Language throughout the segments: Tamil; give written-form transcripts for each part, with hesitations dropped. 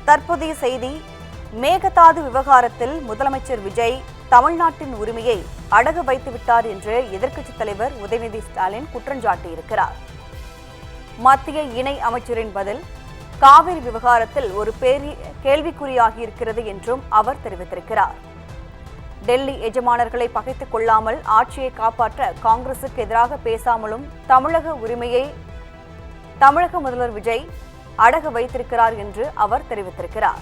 தற்போதைய செய்தி. மேகதாது விவகாரத்தில் முதலமைச்சர் விஜய் தமிழ்நாட்டின் உரிமையை அடகு வைத்துவிட்டார் என்று எதிர்க்கட்சித் தலைவர் உதயநிதி ஸ்டாலின் குற்றஞ்சாட்டியிருக்கிறார். மத்திய இணை அமைச்சரின் பதில் காவிரி விவகாரத்தில் ஒரு கேள்விக்குறியாகியிருக்கிறது என்றும் அவர் தெரிவித்திருக்கிறார். டெல்லி எஜமானர்களை பகைத்துக் கொள்ளாமல் ஆட்சியை காப்பாற்ற காங்கிரசுக்கு எதிராக பேசாமலும் தமிழக உரிமையை தமிழக முதல்வர் விஜய் அடகு வைத்திருக்கிறார் என்று அவர் தெரிவித்திருக்கிறார்.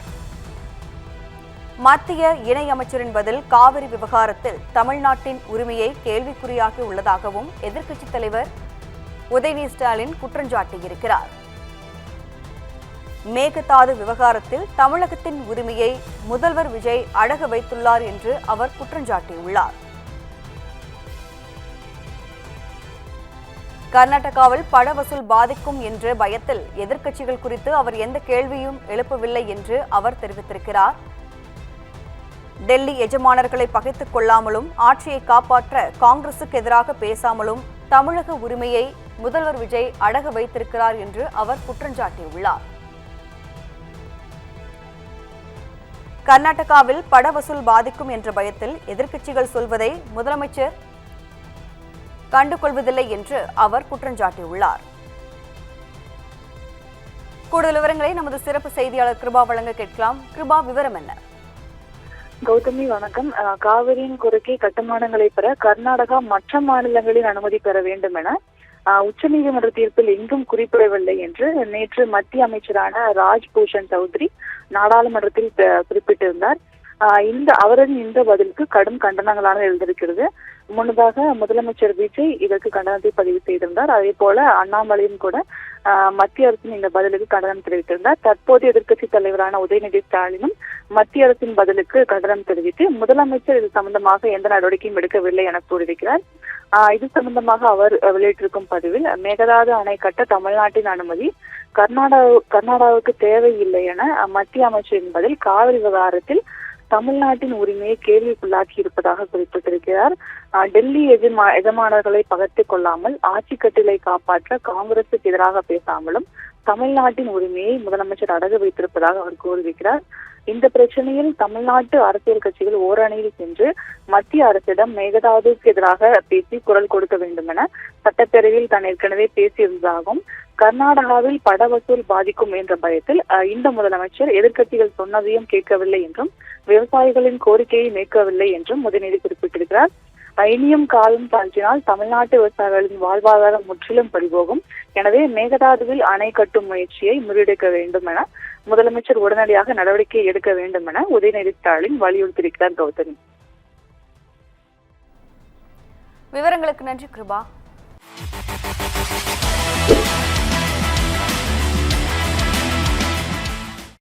மத்திய இணை அமைச்சரின் பதில் காவிரி விவகாரத்தில் தமிழ்நாட்டின் உரிமையை கேள்விக்குறியாகி உள்ளதாகவும் எதிர்க்கட்சித் தலைவர் உதயநிதி ஸ்டாலின் குற்றஞ்சாட்டியிருக்கிறார். மேகதாது விவகாரத்தில் தமிழகத்தின் உரிமையை முதல்வர் விஜய் அடகு வைத்துள்ளார் என்று அவர் குற்றஞ்சாட்டியுள்ளார். கர்நாடகாவில் பண வசூல் பாதிக்கும் என்ற பயத்தில் எதிர்க்கட்சிகள் குறித்து அவர் எந்த கேள்வியும் எழுப்பவில்லை என்று அவர் தெரிவித்திருக்கிறார். டெல்லி எஜமானர்களை பகைத்துக் கொள்ளாமலும் ஆட்சியை காப்பாற்ற காங்கிரசுக்கு எதிராக பேசாமலும் தமிழக உரிமையை முதல்வர் விஜய் அடகு வைத்திருக்கிறார் என்று அவர் குற்றஞ்சாட்டியுள்ளார். கர்நாடகாவில் பண வசூல் பாதிக்கும் என்ற பயத்தில் எதிர்க்கட்சிகள் சொல்வதை முதலமைச்சர் கண்டுகொள்வதில்லை என்று அவர் குற்றஞ்சாட்டியுள்ளார். கூடுதல் விவரங்களை நமது சிறப்பு செய்தியாளர் கிருபா வழங்க கேட்கலாம். கிருபா, விவரம் என்ன? கௌதமி, வணக்கம். காவிரியின் குறுக்கே கட்டுமானங்களை பெற கர்நாடகா மற்ற மாநிலங்களின் அனுமதி பெற வேண்டும் என உச்சநீதிமன்ற தீர்ப்பில் எங்கும் குறிப்பிடவில்லை என்று நேற்று மத்திய அமைச்சரான ராஜ்பூஷன் சௌத்ரி நாடாளுமன்றத்தில் குறிப்பிட்டிருந்தார். அவரின் இந்த பதிலுக்கு கடும் கண்டனங்களாக எழுந்திருக்கிறது. முன்னதாக முதலமைச்சர் விஜய் இதற்கு கண்டனத்தை பதிவு செய்திருந்தார். அதே போல அண்ணாமலையும் கூட மத்திய அரசின் இந்த பதிலுக்கு கண்டனம் தெரிவித்திருந்தார். தற்போதைய எதிர்க்கட்சி தலைவரான உதயநிதி ஸ்டாலினும் மத்திய அரசின் பதிலுக்கு கண்டனம் தெரிவித்து முதலமைச்சர் இது சம்பந்தமாக எந்த நடவடிக்கையும் எடுக்கவில்லை என கூறியிருக்கிறார். இது சம்பந்தமாக அவர் வெளியிட்டிருக்கும் பதிவில் மேகதாது அணை கட்ட தமிழ்நாட்டின் அனுமதி கர்நாடகாவுக்கு தேவையில்லை என மத்திய அமைச்சரின் பதில் காவிரி விவகாரத்தில் தமிழ்நாட்டின் உரிமையை கேள்விக்குள்ளாக்கி இருப்பதாக குறிப்பிட்டிருக்கிறார். டெல்லி எஜமானர்களை பகைத்துக் கொள்ளாமல் ஆட்சி கட்டிலை காப்பாற்ற காங்கிரசுக்கு எதிராக பேசாமலும் தமிழ்நாட்டின் உரிமையை முதலமைச்சர் அடகு வைத்திருப்பதாக அவர் கூறியிருக்கிறார். இந்த பிரச்சனையில் தமிழ்நாட்டு அரசியல் கட்சிகள் ஓரணியில் சென்று மத்திய அரசிடம் மேகதாதுக்கு எதிராக பேசி குரல் கொடுக்க வேண்டும் என சட்டப்பேரவையில் தான் ஏற்கனவே பேசியிருந்ததாகவும் கர்நாடகாவில் பண வசூல் பாதிக்கும் என்ற பயத்தில் இந்த முதலமைச்சர் எதிர்க்கட்சிகள் சொன்னதையும் கேட்கவில்லை என்றும் விவசாயிகளின் கோரிக்கையை மேற்கவில்லை என்றும் உதயநிதி குறிப்பிட்டிருக்கிறார். இனியும் காலம் தாழ்த்தினால் தமிழ்நாட்டு விவசாயிகளின் வாழ்வாதாரம் முற்றிலும் பறிபோகும். எனவே மேகதாதுவில் அணை கட்டும் முயற்சியை முறியடிக்க வேண்டும் என முதலமைச்சர் உடனடியாக நடவடிக்கை எடுக்க வேண்டும் என உதயநிதி ஸ்டாலின் வலியுறுத்தியிருக்கிறார். கௌதமி, விவரங்களுக்கு நன்றி கிருபா.